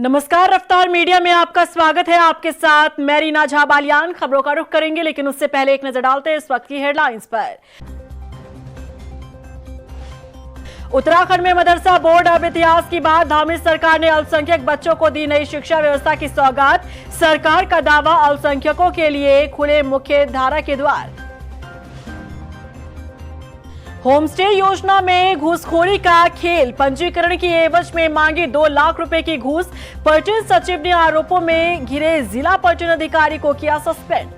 नमस्कार, रफ्तार मीडिया में आपका स्वागत है। आपके साथ मैं रीना झा बालियान। खबरों का रुख करेंगे, लेकिन उससे पहले एक नजर डालते हैं इस वक्त की हेडलाइंस पर। उत्तराखंड में मदरसा बोर्ड, अब इतिहास की बात। धामी सरकार ने अल्पसंख्यक बच्चों को दी नई शिक्षा व्यवस्था की सौगात। सरकार का दावा, अल्पसंख्यकों के लिए खुले मुख्य धारा के द्वार। होम स्टे योजना में घूसखोरी का खेल, पंजीकरण की एवज में मांगी 2 लाख रुपए की घूस। पर्यटन सचिव ने आरोपों में घिरे जिला पर्यटन अधिकारी को किया सस्पेंड।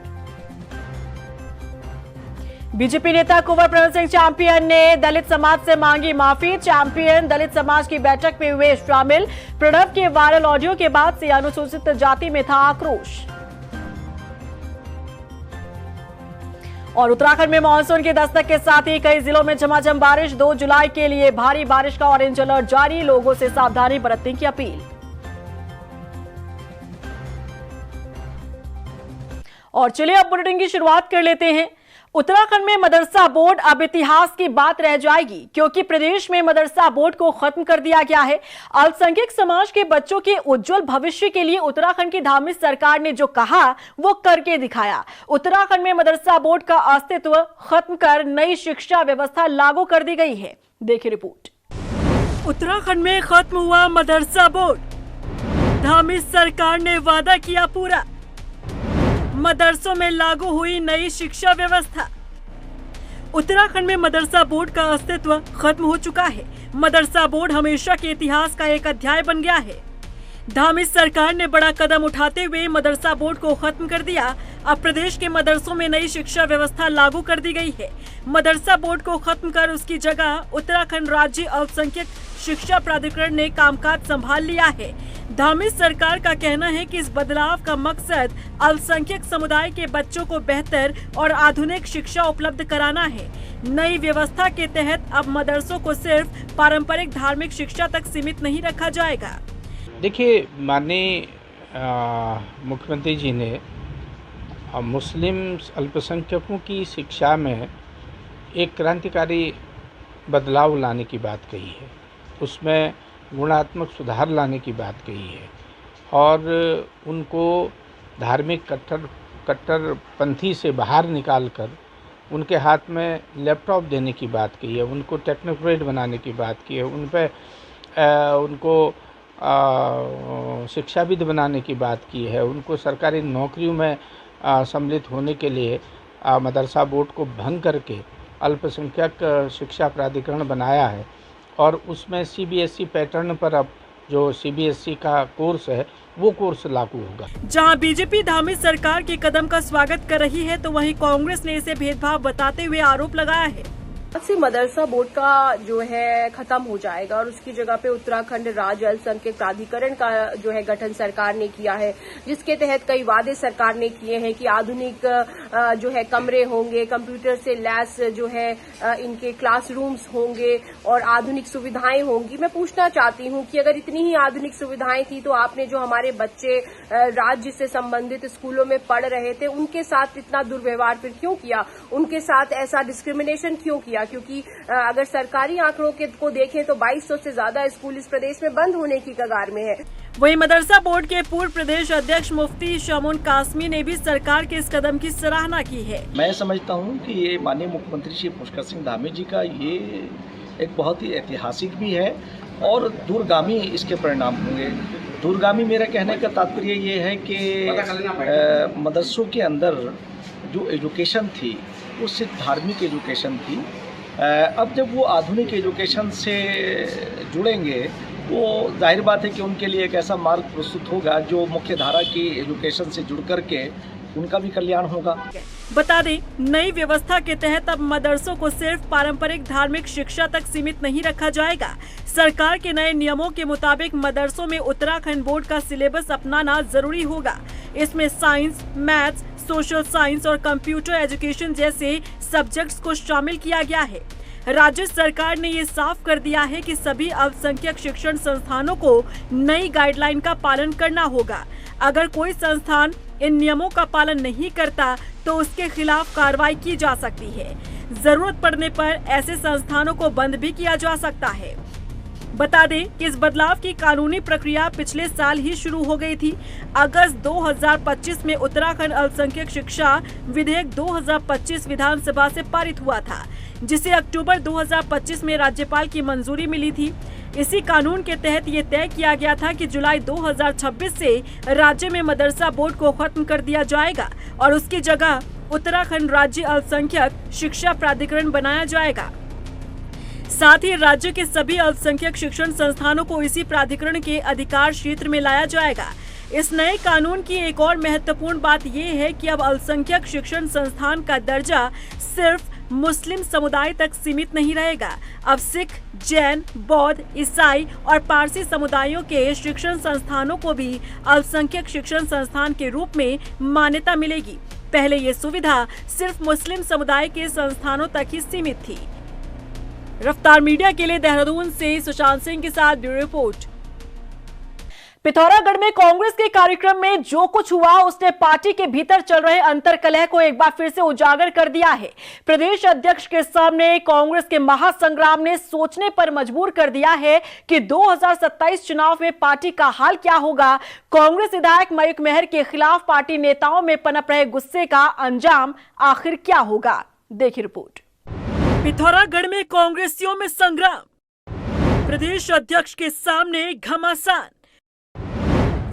बीजेपी नेता कुंवर प्रणव सिंह चैंपियन ने दलित समाज से मांगी माफी। चैंपियन दलित समाज की बैठक में हुए शामिल। प्रणव के वायरल ऑडियो के बाद से अनुसूचित जाति में था आक्रोश। और उत्तराखंड में मानसून की दस्तक के साथ ही कई जिलों में झमाझम बारिश। 2 जुलाई के लिए भारी बारिश का ऑरेंज अलर्ट जारी, लोगों से सावधानी बरतने की अपील। और चलिए अब बुलेटिन की शुरुआत कर लेते हैं। उत्तराखंड में मदरसा बोर्ड अब इतिहास की बात रह जाएगी, क्योंकि प्रदेश में मदरसा बोर्ड को खत्म कर दिया गया है। अल्पसंख्यक समाज के बच्चों के उज्जवल भविष्य के लिए उत्तराखंड की धामी सरकार ने जो कहा वो करके दिखाया। उत्तराखंड में मदरसा बोर्ड का अस्तित्व खत्म कर नई शिक्षा व्यवस्था लागू कर दी गई है। देखिए रिपोर्ट। उत्तराखंड में खत्म हुआ मदरसा बोर्ड, धामी सरकार ने वादा किया पूरा। मदरसों में लागू हुई नई शिक्षा व्यवस्था। उत्तराखंड में मदरसा बोर्ड का अस्तित्व खत्म हो चुका है। मदरसा बोर्ड हमेशा के इतिहास का एक अध्याय बन गया है। धामी सरकार ने बड़ा कदम उठाते हुए मदरसा बोर्ड को खत्म कर दिया। अब प्रदेश के मदरसों में नई शिक्षा व्यवस्था लागू कर दी गई है। मदरसा बोर्ड को खत्म कर उसकी जगह उत्तराखंड राज्य अल्पसंख्यक शिक्षा प्राधिकरण ने कामकाज संभाल लिया है। धामी सरकार का कहना है कि इस बदलाव का मकसद अल्पसंख्यक समुदाय के बच्चों को बेहतर और आधुनिक शिक्षा उपलब्ध कराना है। नई व्यवस्था के तहत अब मदरसों को सिर्फ पारंपरिक धार्मिक शिक्षा तक सीमित नहीं रखा जाएगा। देखिए, माननीय मुख्यमंत्री जी ने मुस्लिम अल्पसंख्यकों की शिक्षा में एक क्रांतिकारी बदलाव लाने की बात कही है, उसमें गुणात्मक सुधार लाने की बात कही है और उनको धार्मिक कट्टरपंथी से बाहर निकालकर उनके हाथ में लैपटॉप देने की बात की है, उनको टेक्नोक्रेट बनाने की बात की है, उनको शिक्षाविद बनाने की बात की है, उनको सरकारी नौकरियों में सम्मिलित होने के लिए मदरसा बोर्ड को भंग करके अल्पसंख्यक शिक्षा प्राधिकरण बनाया है और उसमें सीबीएसई पैटर्न पर अब जो सीबीएसई का कोर्स है वो कोर्स लागू होगा। जहां बीजेपी धामी सरकार के कदम का स्वागत कर रही है, तो वहीं कांग्रेस ने इसे भेदभाव बताते हुए आरोप लगाया है। से मदरसा बोर्ड का जो है खत्म हो जाएगा और उसकी जगह पे उत्तराखंड राज्य अल्पसंख्यक प्राधिकरण का जो है गठन सरकार ने किया है, जिसके तहत कई वादे सरकार ने किए हैं कि आधुनिक जो है कमरे होंगे, कंप्यूटर से लैस जो है इनके क्लासरूम्स होंगे और आधुनिक सुविधाएं होंगी। मैं पूछना चाहती हूं कि अगर इतनी ही आधुनिक सुविधाएं थी तो आपने जो हमारे बच्चे राज्य से संबंधित स्कूलों में पढ़ रहे थे उनके साथ इतना दुर्व्यवहार फिर क्यों किया, उनके साथ ऐसा डिस्क्रिमिनेशन क्यों किया? क्योंकि अगर सरकारी आंकड़ों को देखें तो 2200 से ज्यादा स्कूल इस प्रदेश में बंद होने की कगार में है। वहीं मदरसा बोर्ड के पूर्व प्रदेश अध्यक्ष मुफ्ती शमून कासमी ने भी सरकार के इस कदम की सराहना की है। मैं समझता हूं कि ये माननीय मुख्यमंत्री श्री पुष्कर सिंह धामी जी का ये एक बहुत ही ऐतिहासिक भी है और दूरगामी इसके परिणाम होंगे। दूरगामी मेरा कहने का तात्पर्य ये है कि मदरसों के अंदर जो एजुकेशन थी वो सिर्फ धार्मिक एजुकेशन थी। अब जब वो आधुनिक एजुकेशन से जुड़ेंगे वो जाहिर बात है कि उनके लिए एक ऐसा मार्ग प्रस्तुत होगा जो मुख्य धारा की एजुकेशन से जुड़ करके उनका भी कल्याण होगा। बता दें, नई व्यवस्था के तहत अब मदरसों को सिर्फ पारंपरिक धार्मिक शिक्षा तक सीमित नहीं रखा जाएगा। सरकार के नए नियमों के मुताबिक मदरसों में उत्तराखंड बोर्ड का सिलेबस अपनाना जरूरी होगा। इसमें साइंस, मैथ्स, सोशल साइंस और कंप्यूटर एजुकेशन जैसे सब्जेक्ट्स को शामिल किया गया है। राज्य सरकार ने ये साफ कर दिया है कि सभी अल्पसंख्यक शिक्षण संस्थानों को नई गाइडलाइन का पालन करना होगा। अगर कोई संस्थान इन नियमों का पालन नहीं करता तो उसके खिलाफ कार्रवाई की जा सकती है। जरूरत पड़ने पर ऐसे संस्थानों को बंद भी किया जा सकता है। बता दें कि इस बदलाव की कानूनी प्रक्रिया पिछले साल ही शुरू हो गई थी। अगस्त 2025 में उत्तराखंड अल्पसंख्यक शिक्षा विधेयक 2025 विधानसभा से पारित हुआ था, जिसे अक्टूबर 2025 में राज्यपाल की मंजूरी मिली थी। इसी कानून के तहत ये तय किया गया था कि जुलाई 2026 से राज्य में मदरसा बोर्ड को खत्म कर दिया जाएगा और उसकी जगह उत्तराखंड राज्य अल्पसंख्यक शिक्षा प्राधिकरण बनाया जाएगा। साथ ही राज्य के सभी अल्पसंख्यक शिक्षण संस्थानों को इसी प्राधिकरण के अधिकार क्षेत्र में लाया जाएगा। इस नए कानून की एक और महत्वपूर्ण बात यह है कि अब अल्पसंख्यक शिक्षण संस्थान का दर्जा सिर्फ मुस्लिम समुदाय तक सीमित नहीं रहेगा। अब सिख, जैन, बौद्ध, ईसाई और पारसी समुदायों के शिक्षण संस्थानों को भी अल्पसंख्यक शिक्षण संस्थान के रूप में मान्यता मिलेगी। पहले ये सुविधा सिर्फ मुस्लिम समुदाय के संस्थानों तक ही सीमित थी। रफ्तार मीडिया के लिए देहरादून से सुशांत सिंह के साथ ब्यूरो रिपोर्ट। पिथौरागढ़ में कांग्रेस के कार्यक्रम में जो कुछ हुआ उसने पार्टी के भीतर चल रहे अंतर्कलह को एक बार फिर से उजागर कर दिया है। प्रदेश अध्यक्ष के सामने कांग्रेस के महासंग्राम ने सोचने पर मजबूर कर दिया है कि 2027 चुनाव में पार्टी का हाल क्या होगा। कांग्रेस विधायक मयूख मेहर के खिलाफ पार्टी नेताओं में पनप रहे गुस्से का अंजाम आखिर क्या होगा, देखिए रिपोर्ट। पिथौरागढ़ में कांग्रेसियों में संग्राम, प्रदेश अध्यक्ष के सामने घमासान,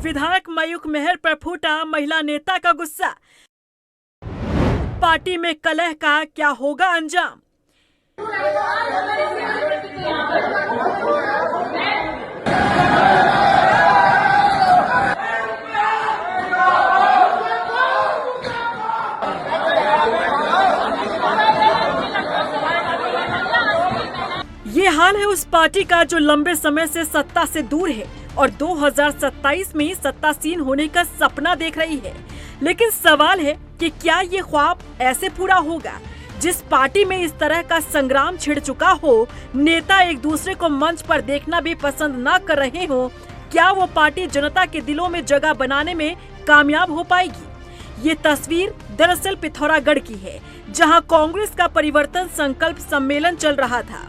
विधायक मयूख मेहर पर फूटा महिला नेता का गुस्सा, पार्टी में कलह का क्या होगा अंजाम। ये हाल है उस पार्टी का जो लंबे समय से सत्ता से दूर है और 2027 में सत्तासीन होने का सपना देख रही है। लेकिन सवाल है कि क्या ये ख्वाब ऐसे पूरा होगा? जिस पार्टी में इस तरह का संग्राम छिड़ चुका हो, नेता एक दूसरे को मंच पर देखना भी पसंद न कर रहे हो, क्या वो पार्टी जनता के दिलों में जगह बनाने में कामयाब हो पाएगी? ये तस्वीर दरअसल पिथौरागढ़ की है, जहां कांग्रेस का परिवर्तन संकल्प सम्मेलन चल रहा था।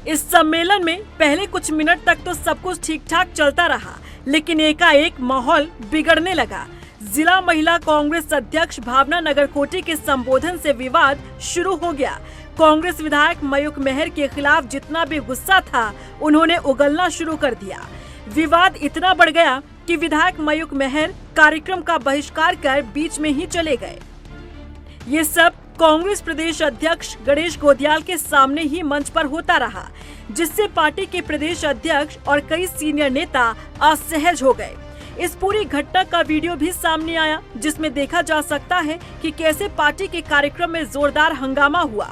इस सम्मेलन में पहले कुछ मिनट तक तो सब कुछ ठीक ठाक चलता रहा, लेकिन एकाएक माहौल बिगड़ने लगा। जिला महिला कांग्रेस अध्यक्ष भावना नगरकोटी के संबोधन से विवाद शुरू हो गया। कांग्रेस विधायक मयूख मेहर के खिलाफ जितना भी गुस्सा था, उन्होंने उगलना शुरू कर दिया। विवाद इतना बढ़ गया कि विधायक मयूख मेहर कार्यक्रम का बहिष्कार कर बीच में ही चले गए। ये सब कांग्रेस प्रदेश अध्यक्ष गणेश गोदियाल के सामने ही मंच पर होता रहा, जिससे पार्टी के प्रदेश अध्यक्ष और कई सीनियर नेता असहज हो गए। इस पूरी घटना का वीडियो भी सामने आया, जिसमें देखा जा सकता है कि कैसे पार्टी के कार्यक्रम में जोरदार हंगामा हुआ।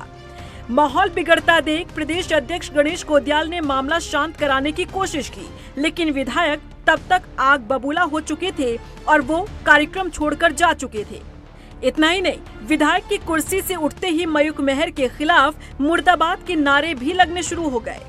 माहौल बिगड़ता देख प्रदेश अध्यक्ष गणेश गोदियाल ने मामला शांत कराने की कोशिश की, लेकिन विधायक तब तक आग बबूला हो चुके थे और वो कार्यक्रम छोड़कर जा चुके थे। इतना ही नहीं, विधायक की कुर्सी से उठते ही मयूख मेहर के खिलाफ मुर्दाबाद के नारे भी लगने शुरू हो गए।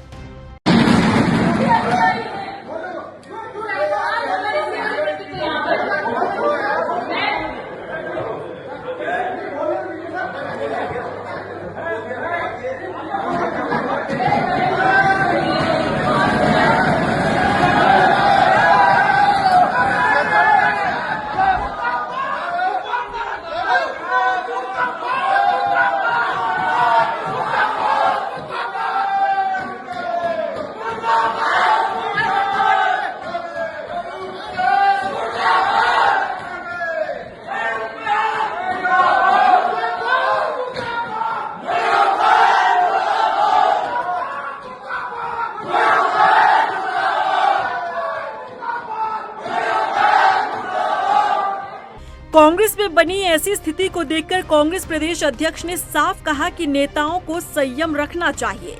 कांग्रेस में बनी ऐसी स्थिति को देखकर कांग्रेस प्रदेश अध्यक्ष ने साफ कहा कि नेताओं को संयम रखना चाहिए।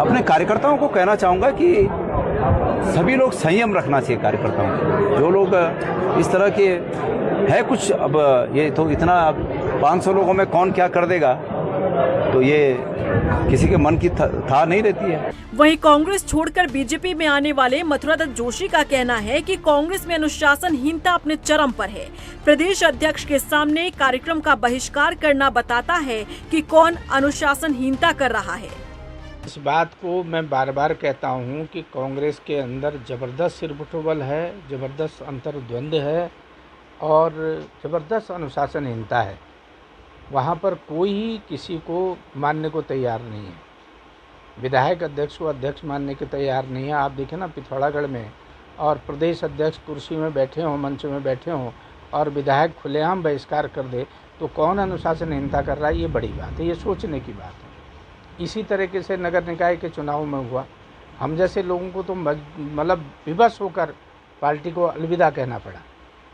अपने कार्यकर्ताओं को कहना चाहूंगा कि सभी लोग संयम रखना चाहिए। कार्यकर्ताओं को, जो लोग इस तरह के है कुछ, अब ये तो इतना 500 लोगों में कौन क्या कर देगा, तो ये किसी के मन की था नहीं रहती है। वहीं कांग्रेस छोड़कर बीजेपी में आने वाले मथुरा दत्त जोशी का कहना है कि कांग्रेस में अनुशासनहीनता अपने चरम पर है। प्रदेश अध्यक्ष के सामने कार्यक्रम का बहिष्कार करना बताता है कि कौन अनुशासनहीनता कर रहा है। इस बात को मैं बार बार कहता हूं कि कांग्रेस के अंदर ज़बरदस्त सिरबुटबल है, ज़बरदस्त अंतर्द्वंद है और ज़बरदस्त अनुशासनहीनता है। वहाँ पर कोई किसी को मानने को तैयार नहीं है। विधायक अध्यक्ष को अध्यक्ष मानने के तैयार नहीं है। आप देखें ना, पिथौरागढ़ में और प्रदेश अध्यक्ष कुर्सी में बैठे हों, मंच में बैठे हों और विधायक खुलेआम बहिष्कार कर दे तो कौन अनुशासनहीनता कर रहा है, ये बड़ी बात है, ये सोचने की बात है। इसी तरीके से नगर निकाय के चुनाव में हुआ। हम जैसे लोगों को तो मतलब विवश होकर पार्टी को अलविदा कहना पड़ा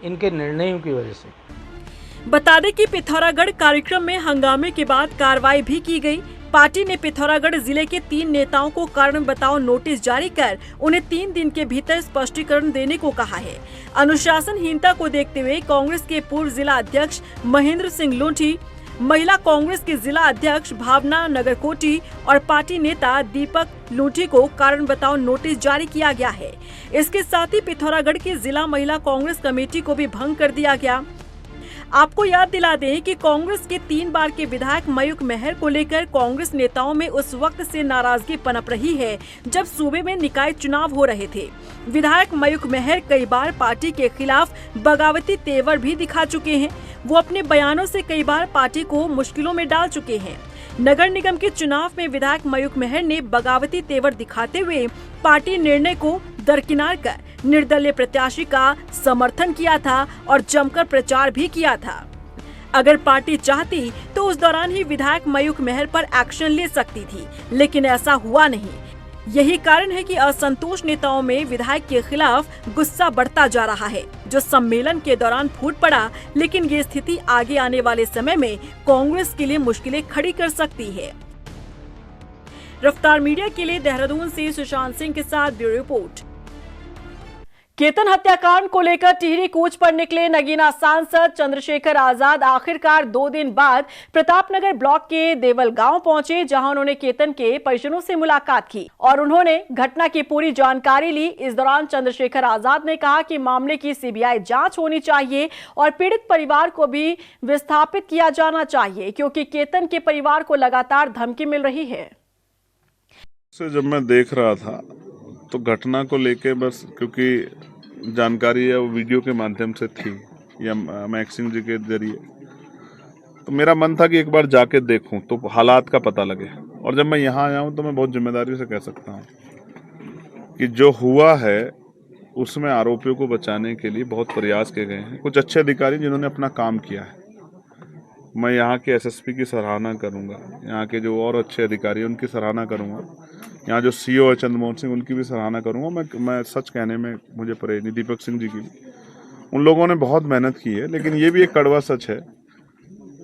इनके निर्णयों की वजह से। बता दें कि पिथौरागढ़ कार्यक्रम में हंगामे के बाद कार्रवाई भी की गई। पार्टी ने पिथौरागढ़ जिले के 3 नेताओं को कारण बताओ नोटिस जारी कर उन्हें 3 दिन के भीतर स्पष्टीकरण देने को कहा है। अनुशासनहीनता को देखते हुए कांग्रेस के पूर्व जिला अध्यक्ष महेंद्र सिंह लूंठी, महिला कांग्रेस के जिला अध्यक्ष भावना नगरकोटी और पार्टी नेता दीपक लूंठी को कारण बताओ नोटिस जारी किया गया है। इसके साथ ही पिथौरागढ़ की जिला महिला कांग्रेस कमेटी को भी भंग कर दिया गया। आपको याद दिला दें कि कांग्रेस के 3 बार के विधायक मयूख मेहर को लेकर कांग्रेस नेताओं में उस वक्त से नाराजगी पनप रही है जब सूबे में निकाय चुनाव हो रहे थे। विधायक मयूख मेहर कई बार पार्टी के खिलाफ बगावती तेवर भी दिखा चुके हैं। वो अपने बयानों से कई बार पार्टी को मुश्किलों में डाल चुके हैं। नगर निगम के चुनाव में विधायक मयूख मेहर ने बगावती तेवर दिखाते हुए पार्टी निर्णय को दरकिनार कर निर्दलीय प्रत्याशी का समर्थन किया था और जमकर प्रचार भी किया था। अगर पार्टी चाहती तो उस दौरान ही विधायक मयूख मेहर पर एक्शन ले सकती थी, लेकिन ऐसा हुआ नहीं। यही कारण है कि असंतोष नेताओं में विधायक के खिलाफ गुस्सा बढ़ता जा रहा है, जो सम्मेलन के दौरान फूट पड़ा। लेकिन ये स्थिति आगे आने वाले समय में कांग्रेस के लिए मुश्किलें खड़ी कर सकती है। रफ्तार मीडिया के लिए देहरादून से सुशांत सिंह के साथ ब्यूरो रिपोर्ट। केतन हत्याकांड को लेकर टिहरी कूच पर निकले नगीना सांसद चंद्रशेखर आजाद आखिरकार 2 दिन बाद प्रतापनगर ब्लॉक के देवल गांव पहुंचे, जहां उन्होंने केतन के परिजनों से मुलाकात की और उन्होंने घटना की पूरी जानकारी ली। इस दौरान चंद्रशेखर आजाद ने कहा कि मामले की सीबीआई जांच होनी चाहिए और पीड़ित परिवार को भी विस्थापित किया जाना चाहिए, क्योंकि केतन के परिवार को लगातार धमकी मिल रही है। जब मैं देख रहा था तो घटना को लेके बस क्योंकि जानकारी है वो वीडियो के माध्यम से थी या मैक्सिंग जी के जरिए, तो मेरा मन था कि एक बार जाके देखूं तो हालात का पता लगे। और जब मैं यहाँ आया हूँ तो मैं बहुत जिम्मेदारी से कह सकता हूँ कि जो हुआ है उसमें आरोपियों को बचाने के लिए बहुत प्रयास किए गए हैं। कुछ अच्छे अधिकारी जिन्होंने अपना काम किया है, मैं यहाँ के एसएसपी की सराहना करूँगा, यहाँ के जो और अच्छे अधिकारी हैं उनकी सराहना करूँगा, यहाँ जो सीओ है चंद्रमोहन सिंह उनकी भी सराहना करूँगा। मैं सच कहने में मुझे परेशानी दीपक सिंह जी की भी, उन लोगों ने बहुत मेहनत की है। लेकिन ये भी एक कड़वा सच है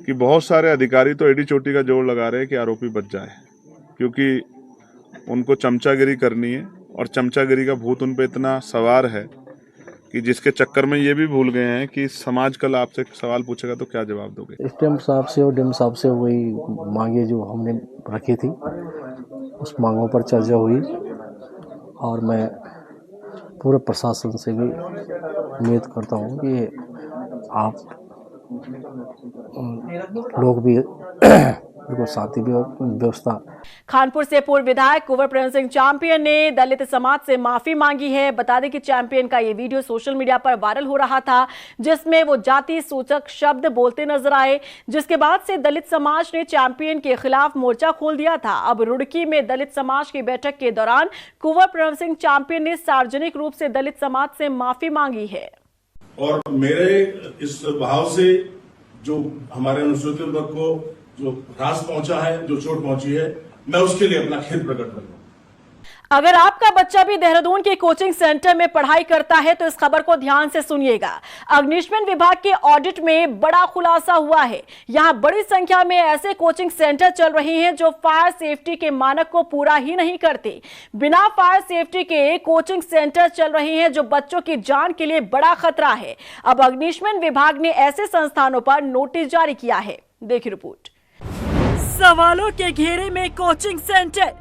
कि बहुत सारे अधिकारी तो एडी चोटी का जोर लगा रहे हैं कि आरोपी बच जाए, क्योंकि उनको चमचागिरी करनी है और चमचागिरी का भूत उन पर इतना सवार है कि जिसके चक्कर में ये भी भूल गए हैं कि समाज कल आपसे सवाल पूछेगा तो क्या जवाब दोगे। एसडीएम साहब से और डीएम साहब से वही मांगे जो हमने रखी थी, उस मांगों पर चर्चा हुई और मैं पूरे प्रशासन से भी उम्मीद करता हूँ कि आप लोग भी शांति व्यवस्था। खानपुर से पूर्व विधायक कुंवर प्रेम सिंह चैंपियन ने दलित समाज से माफी मांगी है। बता दें कि चैंपियन का ये वीडियो सोशल मीडिया पर वायरल हो रहा था, जिसमें वो जाति सूचक शब्द बोलते नजर आए, जिसके बाद से दलित समाज ने चैंपियन के खिलाफ मोर्चा खोल दिया था। अब रुड़की में दलित समाज की बैठक के दौरान कुंवर प्रेम सिंह चैंपियन ने सार्वजनिक रूप से दलित समाज से माफी मांगी है। और मेरे इस भाव से जो हमारे अनुसूचित वर्ग को जो ह्रास पहुंचा है, जो चोट पहुंची है, मैं उसके लिए अपना खेद प्रकट कर रहा हूं। अगर आपका बच्चा भी देहरादून के कोचिंग सेंटर में पढ़ाई करता है तो इस खबर को ध्यान से सुनिएगा। अग्निशमन विभाग के ऑडिट में बड़ा खुलासा हुआ है। यहां बड़ी संख्या में ऐसे कोचिंग सेंटर चल रहे हैं जो फायर सेफ्टी के मानक को पूरा ही नहीं करते। बिना फायर सेफ्टी के कोचिंग सेंटर चल रहे हैं जो बच्चों की जान के लिए बड़ा खतरा है। अब अग्निशमन विभाग ने ऐसे संस्थानों पर नोटिस जारी किया है। देखिए रिपोर्ट। सवालों के घेरे में कोचिंग सेंटर।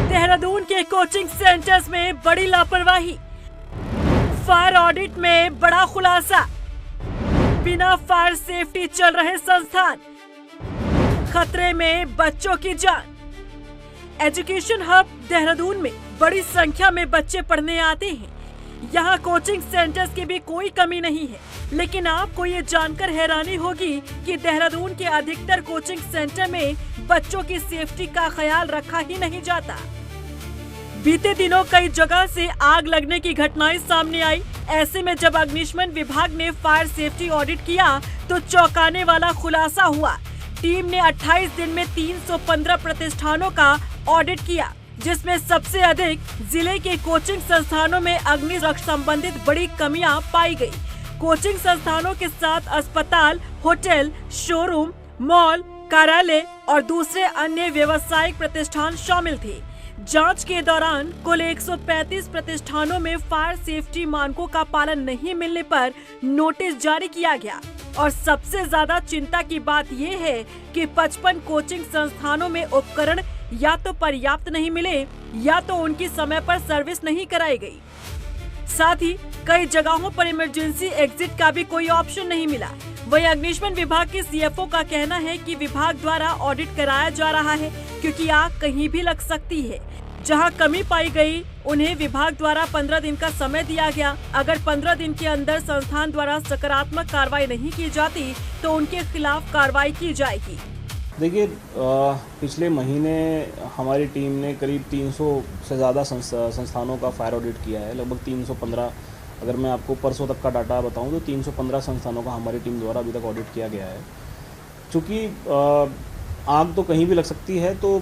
देहरादून के कोचिंग सेंटर्स में बड़ी लापरवाही। फायर ऑडिट में बड़ा खुलासा। बिना फायर सेफ्टी चल रहे संस्थान, खतरे में बच्चों की जान। एजुकेशन हब देहरादून में बड़ी संख्या में बच्चे पढ़ने आते हैं। यहाँ कोचिंग सेंटर्स की भी कोई कमी नहीं है, लेकिन आपको ये जानकर हैरानी होगी कि देहरादून के अधिकतर कोचिंग सेंटर में बच्चों की सेफ्टी का ख्याल रखा ही नहीं जाता। बीते दिनों कई जगह से आग लगने की घटनाएं सामने आई। ऐसे में जब अग्निशमन विभाग ने फायर सेफ्टी ऑडिट किया तो चौंकाने वाला खुलासा हुआ। टीम ने 28 दिन में 315 प्रतिष्ठानों का ऑडिट किया, जिसमें सबसे अधिक जिले के कोचिंग संस्थानों में अग्निशमन संबंधित बड़ी कमियां पाई गई। कोचिंग संस्थानों के साथ अस्पताल, होटल, शोरूम, मॉल, कार्यालय और दूसरे अन्य व्यावसायिक प्रतिष्ठान शामिल थे। जांच के दौरान कुल 135 प्रतिष्ठानों में फायर सेफ्टी मानकों का पालन नहीं मिलने पर नोटिस जारी किया गया। और सबसे ज्यादा चिंता की बात ये है कि 55 कोचिंग संस्थानों में उपकरण या तो पर्याप्त नहीं मिले या तो उनकी समय पर सर्विस नहीं कराई गई। साथ ही कई जगहों पर इमरजेंसी एग्जिट का भी कोई ऑप्शन नहीं मिला। वहीं अग्निशमन विभाग के सीएफओ का कहना है कि विभाग द्वारा ऑडिट कराया जा रहा है क्योंकि आग कहीं भी लग सकती है। जहां कमी पाई गई, उन्हें विभाग द्वारा 15 दिन का समय दिया गया। अगर 15 दिन के अंदर संस्थान द्वारा सकारात्मक कार्रवाई नहीं की जाती तो उनके खिलाफ कार्रवाई की जाएगी। देखिए, पिछले महीने हमारी टीम ने करीब 300 से ज़्यादा संस्थानों का फायर ऑडिट किया है। लगभग 315, अगर मैं आपको परसों तक का डाटा बताऊं तो 315 संस्थानों का हमारी टीम द्वारा अभी तक ऑडिट किया गया है। चूँकि आग तो कहीं भी लग सकती है, तो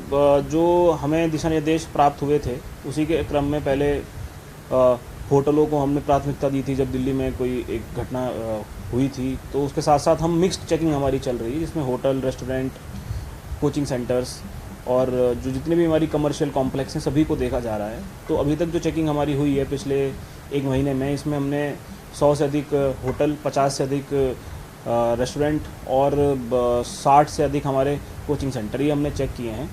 जो हमें दिशा निर्देश प्राप्त हुए थे उसी के क्रम में पहले होटलों को हमने प्राथमिकता दी थी। जब दिल्ली में कोई एक घटना हुई थी तो उसके साथ साथ हम मिक्स्ड चेकिंग हमारी चल रही है, जिसमें होटल, रेस्टोरेंट, कोचिंग सेंटर्स और जो जितने भी हमारी कमर्शियल कॉम्प्लेक्स हैं सभी को देखा जा रहा है। तो अभी तक जो चेकिंग हमारी हुई है पिछले एक महीने में, इसमें हमने 100 से अधिक होटल, 50 से अधिक रेस्टोरेंट और 60 से अधिक हमारे कोचिंग सेंटर ये हमने चेक किए हैं।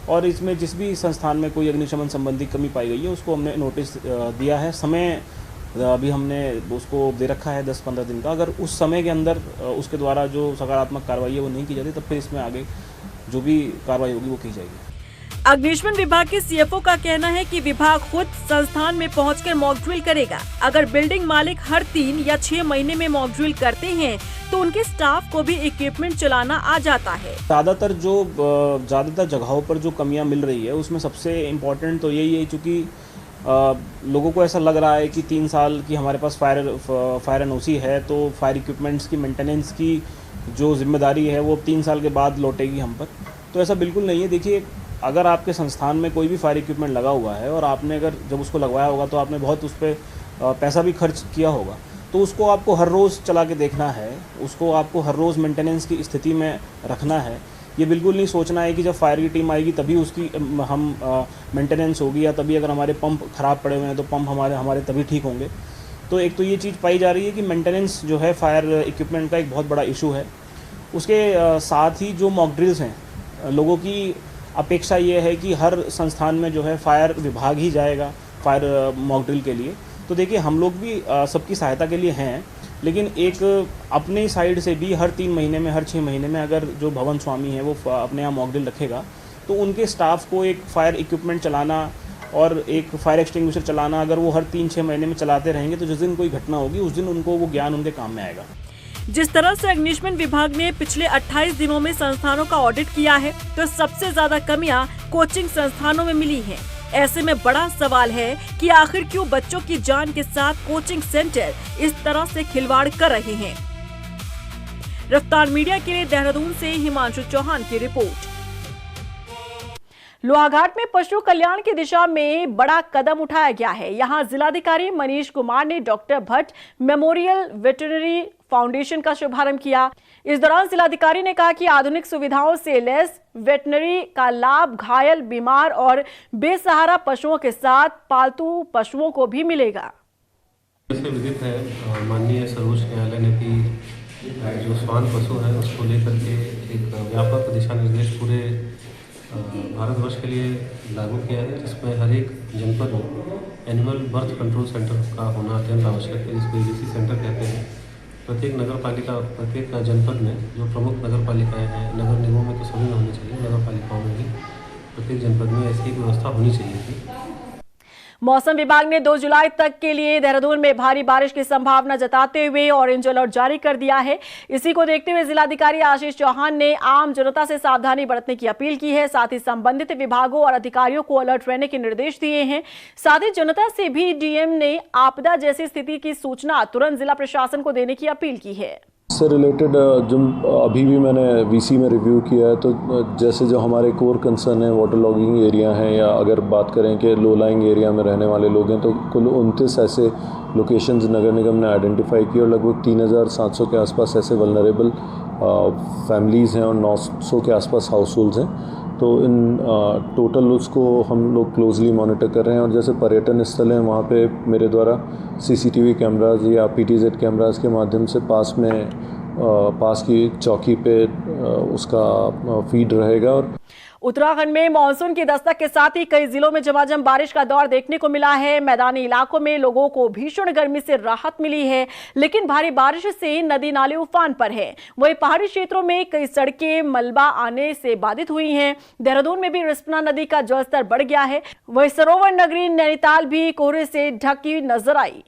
और इसमें जिस भी संस्थान में कोई अग्निशमन संबंधी कमी पाई गई है उसको हमने नोटिस दिया है। समय अभी हमने उसको दे रखा है 10-15 दिन का। अगर उस समय के अंदर उसके द्वारा जो सकारात्मक कार्रवाई है वो नहीं की जाती तब फिर इसमें आगे जो भी कार्रवाई होगी वो की जाएगी। अग्निशमन विभाग के सीएफओ का कहना है कि विभाग खुद संस्थान में पहुंचकर मॉक ड्रिल करेगा। अगर बिल्डिंग मालिक हर 3 या 6 महीने में मॉक ड्रिल करते हैं तो उनके स्टाफ को भी इक्विपमेंट चलाना आ जाता है। ज़्यादातर जगहों पर जो कमियां मिल रही है उसमें सबसे इम्पोर्टेंट तो यही है, क्योंकि लोगों को ऐसा लग रहा है कि 3 साल की हमारे पास फायर एनओसी है तो फायर इक्विपमेंट्स की मेंटेनेंस की जो जिम्मेदारी है वो 3 साल के बाद लौटेगी हम पर। तो ऐसा बिल्कुल नहीं है। देखिए, अगर आपके संस्थान में कोई भी फायर इक्विपमेंट लगा हुआ है और आपने अगर जब उसको लगवाया होगा तो आपने बहुत उस पर पैसा भी खर्च किया होगा, तो उसको आपको हर रोज़ चला के देखना है, उसको आपको हर रोज़ मेंटेनेंस की स्थिति में रखना है। ये बिल्कुल नहीं सोचना है कि जब फायर की टीम आएगी तभी उसकी हम मेंटेनेंस होगी या तभी अगर हमारे पंप ख़राब पड़े हुए हैं तो पंप हमारे तभी ठीक होंगे। तो एक तो ये चीज़ पाई जा रही है कि मेंटेनेंस जो है फायर इक्विपमेंट का एक बहुत बड़ा इशू है। उसके साथ ही जो मॉक ड्रिल्स हैं, लोगों की अपेक्षा ये है कि हर संस्थान में जो है फायर विभाग ही जाएगा फायर मॉक ड्रिल के लिए। तो देखिए, हम लोग भी सबकी सहायता के लिए हैं, लेकिन एक अपने साइड से भी हर 3 महीने में, हर 6 महीने में अगर जो भवन स्वामी है वो अपने यहाँ मॉक ड्रिल रखेगा तो उनके स्टाफ को एक फायर इक्विपमेंट चलाना और एक फायर एक्सटिंग्विशर चलाना अगर वो हर 3-6 महीने में चलाते रहेंगे तो जिस दिन कोई घटना होगी उस दिन उनको वो ज्ञान उनके काम में आएगा। जिस तरह से अग्निशमन विभाग ने पिछले 28 दिनों में संस्थानों का ऑडिट किया है तो सबसे ज्यादा कमियां कोचिंग संस्थानों में मिली हैं। ऐसे में बड़ा सवाल है कि आखिर क्यों बच्चों की जान के साथ कोचिंग सेंटर इस तरह से खिलवाड़ कर रहे हैं। रफ्तार मीडिया के लिए देहरादून से हिमांशु चौहान की रिपोर्ट। लोहाघाट में पशु कल्याण की दिशा में बड़ा कदम उठाया गया है। यहां जिलाधिकारी मनीष कुमार ने doctor Bhatt memorial veterinary foundation का शुभारंभ किया। इस दौरान जिलाधिकारी ने कहा कि आधुनिक सुविधाओं से लैस वेटनरी का लाभ घायल, बीमार और बेसहारा पशुओं के साथ पालतू पशुओं को भी मिलेगा। इससे विदित है, माननीय सर्वोच्च न्यायालय ने भी जो श्वान पशु है उसको लेकर के एक व्यापक दिशा निर्देश पूरे भारतवर्ष के लिए लागू किया है, जिसमें हर एक जनपद में एनिमल बर्थ कंट्रोल सेंटर का होना अत्यंत आवश्यक है, जिसको EBC सेंटर कहते हैं। प्रत्येक नगरपालिका, प्रत्येक जनपद में जो प्रमुख नगर पालिकाएँ हैं, नगर निगमों में तो सभी होने चाहिए, नगर पालिकाओं में भी प्रत्येक जनपद में ऐसी एक व्यवस्था होनी चाहिए थी। मौसम विभाग ने 2 जुलाई तक के लिए देहरादून में भारी बारिश की संभावना जताते हुए ऑरेंज अलर्ट जारी कर दिया है। इसी को देखते हुए जिलाधिकारी आशीष चौहान ने आम जनता से सावधानी बरतने की अपील की है। साथ ही संबंधित विभागों और अधिकारियों को अलर्ट रहने के निर्देश दिए हैं। साथ ही जनता से भी डीएम ने आपदा जैसी स्थिति की सूचना तुरंत जिला प्रशासन को देने की अपील की है। इससे रिलेटेड जो अभी भी मैंने वीसी में रिव्यू किया है, तो जैसे जो हमारे कोर कंसर्न है वाटर लॉगिंग एरिया हैं, या अगर बात करें कि लो लाइंग एरिया में रहने वाले लोग हैं, तो कुल 29 ऐसे लोकेशंस नगर निगम ने आइडेंटिफाई की और लगभग 3700 के आसपास ऐसे वल्नरेबल फैमिलीज़ हैं और 900 के आसपास हाउस होल्ड्स हैं। तो इन टोटल उसको हम लोग क्लोजली मॉनिटर कर रहे हैं। और जैसे पर्यटन स्थल हैं, वहाँ पे मेरे द्वारा सीसीटीवी कैमराज या पीटीजेड कैमराज के माध्यम से पास की चौकी पे उसका फीड रहेगा। और उत्तराखंड में मानसून की दस्तक के साथ ही कई जिलों में झमाझम बारिश का दौर देखने को मिला है। मैदानी इलाकों में लोगों को भीषण गर्मी से राहत मिली है, लेकिन भारी बारिश से नदी नाले उफान पर है। वहीं पहाड़ी क्षेत्रों में कई सड़कें मलबा आने से बाधित हुई हैं। देहरादून में भी रिस्पना नदी का जलस्तर बढ़ गया है। वहीं सरोवर नगरी नैनीताल भी कोहरे से ढकी नजर आई।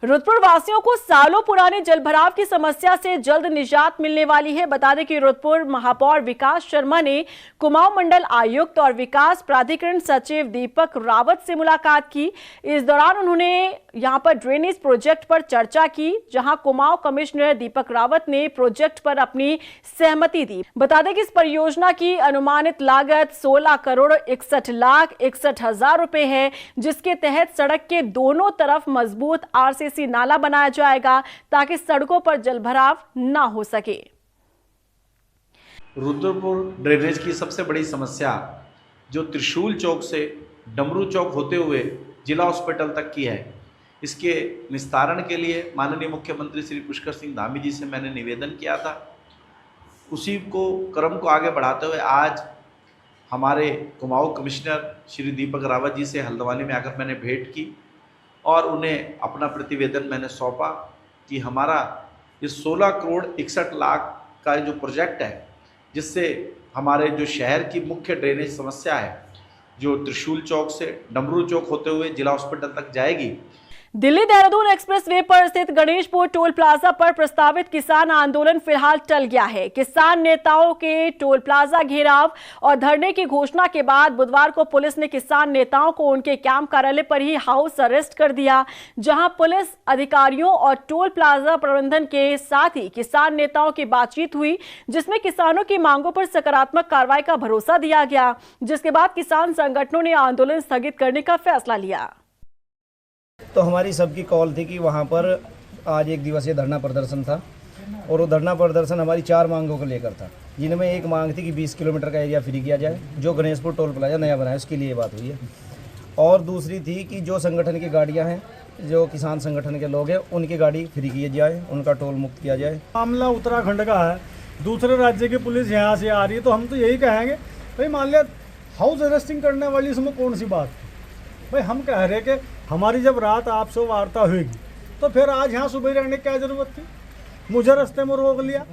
रुद्रपुर वासियों को सालों पुराने जलभराव की समस्या से जल्द निजात मिलने वाली है। बता दें कि रुद्रपुर महापौर विकास शर्मा ने कुमाऊं मंडल आयुक्त और विकास प्राधिकरण सचिव दीपक रावत से मुलाकात की। इस दौरान उन्होंने यहां पर ड्रेनेज प्रोजेक्ट पर चर्चा की, जहां कुमाऊं कमिश्नर दीपक रावत ने प्रोजेक्ट पर अपनी सहमति दी। बता दें कि इस परियोजना की अनुमानित लागत 16,61,61,000 रुपए है, जिसके तहत सड़क के दोनों तरफ मजबूत आरसीसी नाला बनाया जाएगा ताकि सड़कों पर जलभराव ना हो सके। रुद्रपुर ड्रेनेज की सबसे बड़ी समस्या जो त्रिशूल चौक से डमरू चौक होते हुए जिला हॉस्पिटल तक की है, इसके निस्तारण के लिए माननीय मुख्यमंत्री श्री पुष्कर सिंह धामी जी से मैंने निवेदन किया था। उसी को क्रम को आगे बढ़ाते हुए आज हमारे कुमाऊं कमिश्नर श्री दीपक रावत जी से हल्द्वानी में आकर मैंने भेंट की और उन्हें अपना प्रतिवेदन मैंने सौंपा कि हमारा ये 16 करोड़ 61 लाख का जो प्रोजेक्ट है, जिससे हमारे जो शहर की मुख्य ड्रेनेज समस्या है, जो त्रिशूल चौक से डमरू चौक होते हुए जिला हॉस्पिटल तक जाएगी। दिल्ली देहरादून एक्सप्रेसवे पर स्थित गणेशपुर टोल प्लाजा पर प्रस्तावित किसान आंदोलन फिलहाल टल गया है। किसान नेताओं के टोल प्लाजा घेराव और धरने की घोषणा के बाद बुधवार को पुलिस ने किसान नेताओं को उनके कैंप कार्यालय पर ही हाउस अरेस्ट कर दिया, जहां पुलिस अधिकारियों और टोल प्लाजा प्रबंधन के साथ ही किसान नेताओं की बातचीत हुई, जिसमें किसानों की मांगों पर सकारात्मक कार्रवाई का भरोसा दिया गया, जिसके बाद किसान संगठनों ने आंदोलन स्थगित करने का फैसला लिया। तो हमारी सबकी कॉल थी कि वहाँ पर आज एक दिवसीय धरना प्रदर्शन था और वो धरना प्रदर्शन हमारी 4 मांगों को लेकर था, जिनमें एक मांग थी कि 20 किलोमीटर का एरिया फ्री किया जाए, जो गणेशपुर टोल प्लाजा नया बना है उसके लिए बात हुई है। और दूसरी थी कि जो संगठन की गाड़ियाँ हैं, जो किसान संगठन के लोग हैं, उनकी गाड़ी फ्री की जाए, उनका टोल मुक्त किया जाए। मामला उत्तराखंड का है, दूसरे राज्य की पुलिस यहाँ से आ रही है, तो हम तो यही कहेंगे भाई मान लिया हाउस अरेस्टिंग करने वाली इसमें कौन सी बात भाई। हम कह रहे कि हमारी जब रात आपसे वार्ता होगी तो फिर आज यहाँ सुबह रहने की क्या जरूरत थी। मुझे रास्ते में रोक लिया,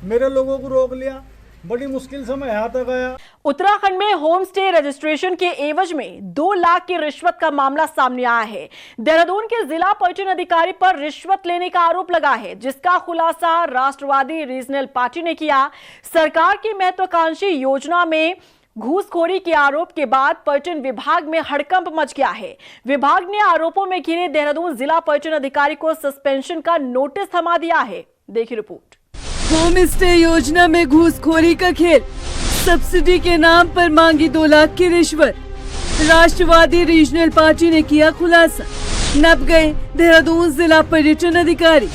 मेरे लोगों को रोक लिया, बड़ी मुश्किल से मैं यहाँ तक आया। उत्तराखंड में होम स्टे रजिस्ट्रेशन के एवज में 2 लाख की रिश्वत का मामला सामने आया है। देहरादून के जिला पर्यटन अधिकारी पर रिश्वत लेने का आरोप लगा है, जिसका खुलासा राष्ट्रवादी रीजनल पार्टी ने किया। सरकार की महत्वाकांक्षी योजना में घूसखोरी के आरोप के बाद पर्यटन विभाग में हड़कंप मच गया है। विभाग ने आरोपों में घिरे देहरादून जिला पर्यटन अधिकारी को सस्पेंशन का नोटिस थमा दिया है। देखिए रिपोर्ट। होम स्टे योजना में घूसखोरी का खेल, सब्सिडी के नाम पर मांगी 2 लाख की रिश्वत। राष्ट्रवादी रीजनल पार्टी ने किया खुलासा, नप गए देहरादून जिला पर्यटन अधिकारी।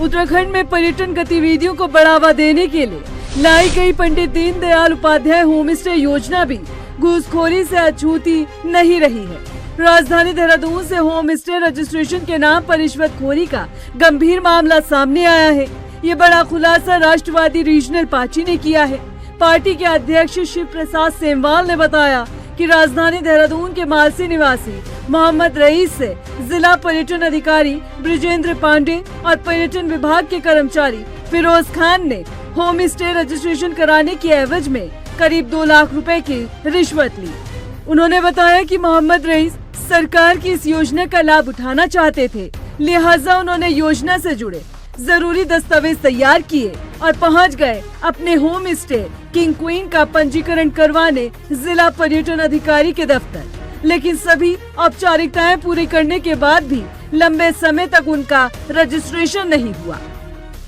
उत्तराखंड में पर्यटन गतिविधियों को बढ़ावा देने के लिए लाई गई पंडित दीनदयाल उपाध्याय होम स्टे योजना भी घूसखोरी से अछूती नहीं रही है। राजधानी देहरादून से होम स्टे रजिस्ट्रेशन के नाम पर रिश्वतखोरी का गंभीर मामला सामने आया है। ये बड़ा खुलासा राष्ट्रवादी रीजनल पार्टी ने किया है। पार्टी के अध्यक्ष शिव प्रसाद सेमवाल ने बताया कि राजधानी देहरादून के मालसी निवासी मोहम्मद रईस से जिला पर्यटन अधिकारी ब्रिजेंद्र पांडे और पर्यटन विभाग के कर्मचारी फिरोज खान ने होम स्टे रजिस्ट्रेशन कराने के एवज में करीब 2 लाख रुपए की रिश्वत ली। उन्होंने बताया कि मोहम्मद रईस सरकार की इस योजना का लाभ उठाना चाहते थे, लिहाजा उन्होंने योजना से जुड़े जरूरी दस्तावेज तैयार किए और पहुंच गए अपने होम स्टे किंग क्वीन का पंजीकरण करवाने जिला पर्यटन अधिकारी के दफ्तर। लेकिन सभी औपचारिकताएं पूरी करने के बाद भी लंबे समय तक उनका रजिस्ट्रेशन नहीं हुआ।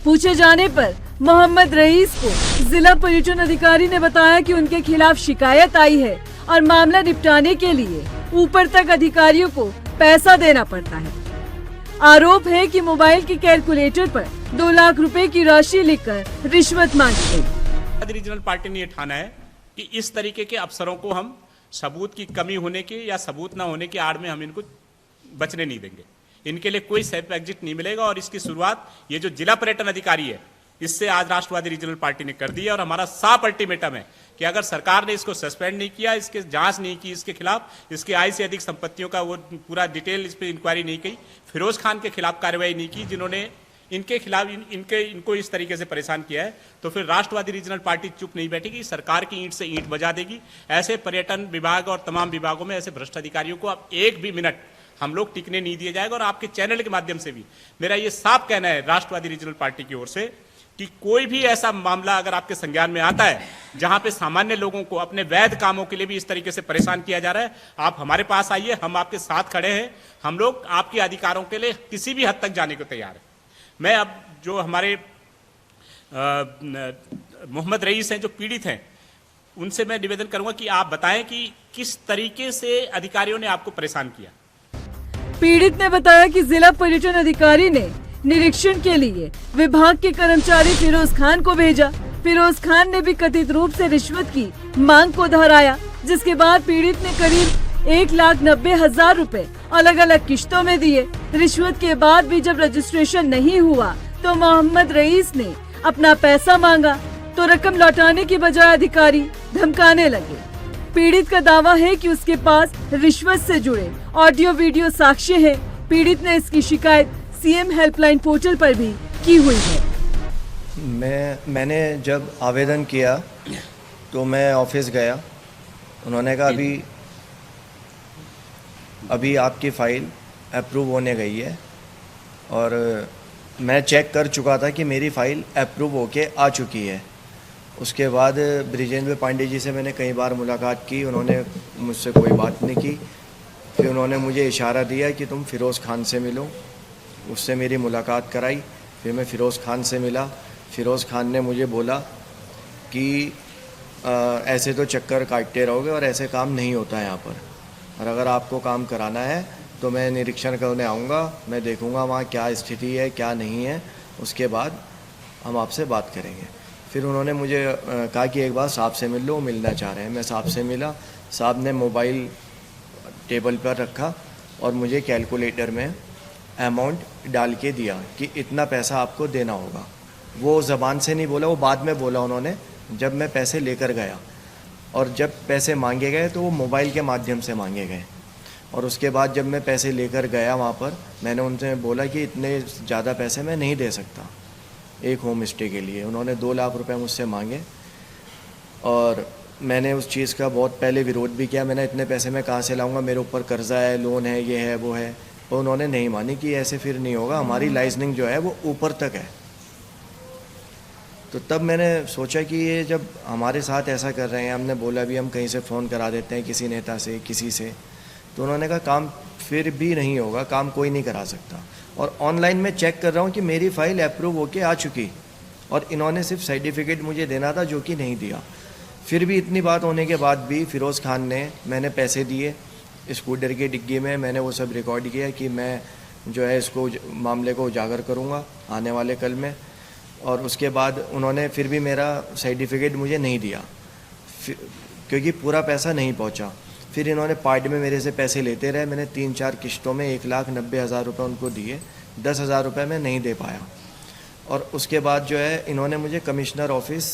पूछे जाने पर मोहम्मद रईस को जिला पर्यटन अधिकारी ने बताया कि उनके खिलाफ शिकायत आई है और मामला निपटाने के लिए ऊपर तक अधिकारियों को पैसा देना पड़ता है। आरोप है कि मोबाइल के कैलकुलेटर पर 2 लाख रुपए की राशि लिखकर रिश्वत मांगी गई। रीजनल पार्टी ने यह ठाना है कि इस तरीके के अफसरों को हम सबूत की कमी होने के या सबूत न होने की आड़ में हम इनको बचने नहीं देंगे। इनके लिए कोई सेफ एग्जिट नहीं मिलेगा और इसकी शुरुआत ये जो जिला पर्यटन अधिकारी है इससे आज राष्ट्रवादी रीजनल पार्टी ने कर दी है। और हमारा साफ अल्टीमेटम है कि अगर सरकार ने इसको सस्पेंड नहीं किया, इसके जांच नहीं की इसके खिलाफ, इसके आय से अधिक संपत्तियों का वो पूरा डिटेल इस पर इंक्वायरी नहीं की, फिरोज खान के खिलाफ कार्रवाई नहीं की जिन्होंने इनके खिलाफ इनको इस तरीके से परेशान किया है, तो फिर राष्ट्रवादी रीजनल पार्टी चुप नहीं बैठेगी, सरकार की ईंट से ईंट बजा देगी। ऐसे पर्यटन विभाग और तमाम विभागों में ऐसे भ्रष्ट अधिकारियों को अब एक भी मिनट हम लोग टिकने नहीं दिया जाएगा। और आपके चैनल के माध्यम से भी मेरा ये साफ कहना है राष्ट्रवादी रीजनल पार्टी की ओर से कि कोई भी ऐसा मामला अगर आपके संज्ञान में आता है जहां पे सामान्य लोगों को अपने वैध कामों के लिए भी इस तरीके से परेशान किया जा रहा है, आप हमारे पास आइए, हम आपके साथ खड़े हैं। हम लोग आपके अधिकारों के लिए किसी भी हद तक जाने को तैयार है। मैं अब जो हमारे मोहम्मद रईस हैं जो पीड़ित हैं उनसे मैं निवेदन करूंगा कि आप बताएं कि किस तरीके से अधिकारियों ने आपको परेशान किया। पीड़ित ने बताया कि जिला पर्यटन अधिकारी ने निरीक्षण के लिए विभाग के कर्मचारी फिरोज खान को भेजा। फिरोज खान ने भी कथित रूप से रिश्वत की मांग को दोहराया, जिसके बाद पीड़ित ने करीब 1,90,000 रुपए अलग अलग किश्तों में दिए। रिश्वत के बाद भी जब रजिस्ट्रेशन नहीं हुआ तो मोहम्मद रईस ने अपना पैसा मांगा तो रकम लौटाने की बजाय अधिकारी धमकाने लगे। पीड़ित का दावा है कि उसके पास रिश्वत से जुड़े ऑडियो वीडियो साक्ष्य है। पीड़ित ने इसकी शिकायत सीएम हेल्पलाइन पोर्टल पर भी की हुई है। मैंने जब आवेदन किया तो मैं ऑफिस गया, उन्होंने कहा अभी आपकी फ़ाइल अप्रूव होने गई है और मैं चेक कर चुका था कि मेरी फ़ाइल अप्रूव होके आ चुकी है। उसके बाद ब्रिजेंद्र पांडे जी से मैंने कई बार मुलाकात की, उन्होंने मुझसे कोई बात नहीं की। फिर उन्होंने मुझे इशारा दिया कि तुम फिरोज़ खान से मिलो, उससे मेरी मुलाकात कराई। फिर मैं फ़िरोज़ खान से मिला। फ़िरोज़ खान ने मुझे बोला कि ऐसे तो चक्कर काटते रहोगे और ऐसे काम नहीं होता है यहाँ पर, और अगर आपको काम कराना है तो मैं निरीक्षण करने आऊँगा, मैं देखूँगा वहाँ क्या स्थिति है क्या नहीं है, उसके बाद हम आपसे बात करेंगे। फिर उन्होंने मुझे कहा कि एक बार साहब से मिल लो, मिलना चाह रहे हैं। मैं साहब से मिला, साहब ने मोबाइल टेबल पर रखा और मुझे कैलकुलेटर में अमाउंट डाल के दिया कि इतना पैसा आपको देना होगा। वो ज़बान से नहीं बोला, वो बाद में बोला उन्होंने जब मैं पैसे लेकर गया। और जब पैसे मांगे गए तो वो मोबाइल के माध्यम से मांगे गए। और उसके बाद जब मैं पैसे लेकर गया वहाँ पर, मैंने उनसे बोला कि इतने ज़्यादा पैसे मैं नहीं दे सकता एक होम स्टे के लिए। उन्होंने 2 लाख रुपए मुझसे मांगे और मैंने उस चीज़ का बहुत पहले विरोध भी किया। मैंने इतने पैसे मैं कहाँ से लाऊंगा, मेरे ऊपर कर्जा है, लोन है, ये है वो है। तो उन्होंने नहीं मानी कि ऐसे फिर नहीं होगा, हमारी लाइसेंसिंग जो है वो ऊपर तक है। तो तब मैंने सोचा कि ये जब हमारे साथ ऐसा कर रहे हैं, हमने बोला भी हम कहीं से फ़ोन करा देते हैं किसी नेता से किसी से, तो उन्होंने कहा काम फिर भी नहीं होगा, काम कोई नहीं करा सकता। और ऑनलाइन में चेक कर रहा हूँ कि मेरी फ़ाइल अप्रूव होके आ चुकी और इन्होंने सिर्फ सर्टिफिकेट मुझे देना था जो कि नहीं दिया। फिर भी इतनी बात होने के बाद भी फ़िरोज़ खान ने, मैंने पैसे दिए स्कूटर की डिग्गी में, मैंने वो सब रिकॉर्ड किया कि मैं जो है इसको मामले को उजागर करूँगा आने वाले कल में। और उसके बाद उन्होंने फिर भी मेरा सर्टिफिकेट मुझे नहीं दिया क्योंकि पूरा पैसा नहीं पहुँचा। फिर इन्होंने पार्ट में मेरे से पैसे लेते रहे। मैंने 3-4 किश्तों में 1,90,000 रुपये उनको दिए, 10,000 रुपये मैं नहीं दे पाया। और उसके बाद जो है इन्होंने मुझे कमिश्नर ऑफिस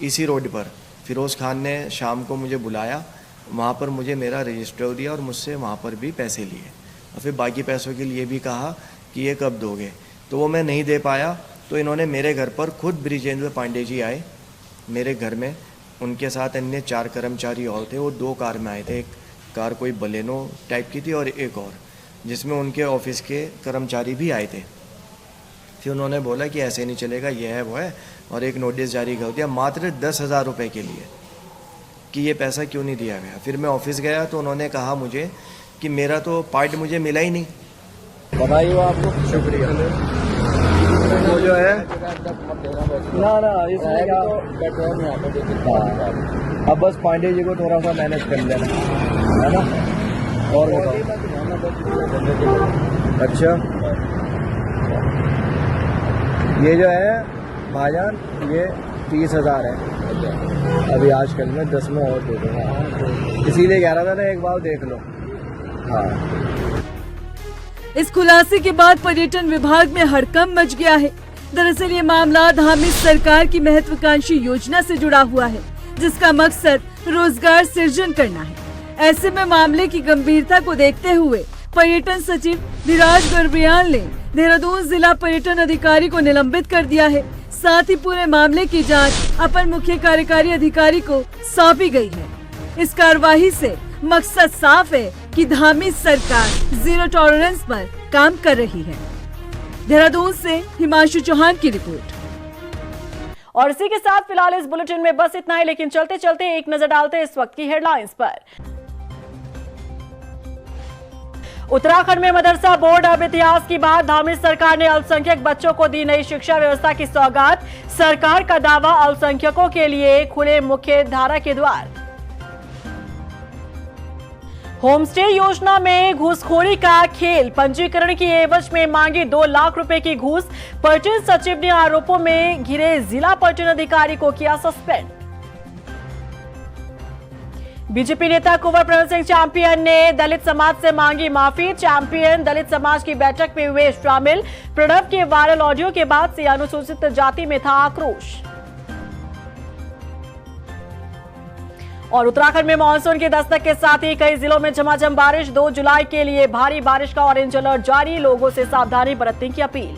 इसी रोड पर फ़िरोज़ खान ने शाम को मुझे बुलाया, वहाँ पर मुझे मेरा रजिस्टर दिया और मुझसे वहाँ पर भी पैसे लिए और फिर बाकी पैसों के लिए भी कहा कि ये कब दोगे, तो वो मैं नहीं दे पाया। तो इन्होंने मेरे घर पर खुद ब्रिजेंद्र पांडे जी आए मेरे घर में उनके साथ अन्य 4 कर्मचारी और थे। वो 2 कार में आए थे, एक कार कोई बलेनो टाइप की थी और एक और, जिसमें उनके ऑफिस के कर्मचारी भी आए थे। फिर उन्होंने बोला कि ऐसे नहीं चलेगा, ये है वो है, और एक नोटिस जारी कर दिया मात्र 10,000 रुपये के लिए कि ये पैसा क्यों नहीं दिया गया। फिर मैं ऑफिस गया तो उन्होंने कहा मुझे कि मेरा तो पार्ट मुझे मिला ही नहीं। बधाई हो आपको, शुक्रिया। वो जो है ना इसमें क्या, अब बस पांडे जी को थोड़ा सा मैनेज कर लेना है ना। और अच्छा, ये जो है भाईजान ये 30,000 है। अभी आजकल में 10 में और दे दूँगा, इसीलिए कह रहा था ना, एक बार देख लो। हाँ, इस खुलासे के बाद पर्यटन विभाग में हड़कंप मच गया है। दरअसल ये मामला धामी सरकार की महत्वाकांक्षी योजना से जुड़ा हुआ है, जिसका मकसद रोजगार सृजन करना है। ऐसे में मामले की गंभीरता को देखते हुए पर्यटन सचिव धीराज गर्ब्याल ने देहरादून जिला पर्यटन अधिकारी को निलंबित कर दिया है। साथ ही पूरे मामले की जांच अपर मुख्य कार्यकारी अधिकारी को सौंपी गई है। इस कार्यवाही से मकसद साफ है कि धामी सरकार जीरो टॉलरेंस पर काम कर रही है। देहरादून से हिमांशु चौहान की रिपोर्ट। और इसी के साथ फिलहाल इस बुलेटिन में बस इतना ही, लेकिन चलते चलते एक नजर डालते हैं इस वक्त की हेडलाइंस पर। उत्तराखंड में मदरसा बोर्ड, अब इतिहास की बात। धामी सरकार ने अल्पसंख्यक बच्चों को दी नई शिक्षा व्यवस्था की सौगात। सरकार का दावा, अल्पसंख्यकों के लिए खुले मुख्य धारा के द्वार। होम स्टे योजना में घूसखोरी का खेल, पंजीकरण की एवज में मांगी 2 लाख रुपए की घूस। पर्यटन सचिव ने आरोपों में घिरे जिला पर्यटन अधिकारी को किया सस्पेंड। बीजेपी नेता कुंवर प्रणव सिंह चैंपियन ने दलित समाज से मांगी माफी। चैंपियन दलित समाज की बैठक में हुए शामिल। प्रणव के वायरल ऑडियो के बाद से अनुसूचित जाति में था आक्रोश। और उत्तराखंड में मानसून की दस्तक के साथ ही कई जिलों में झमाझम बारिश। 2 जुलाई के लिए भारी बारिश का ऑरेंज अलर्ट जारी, लोगों से सावधानी बरतने की अपील।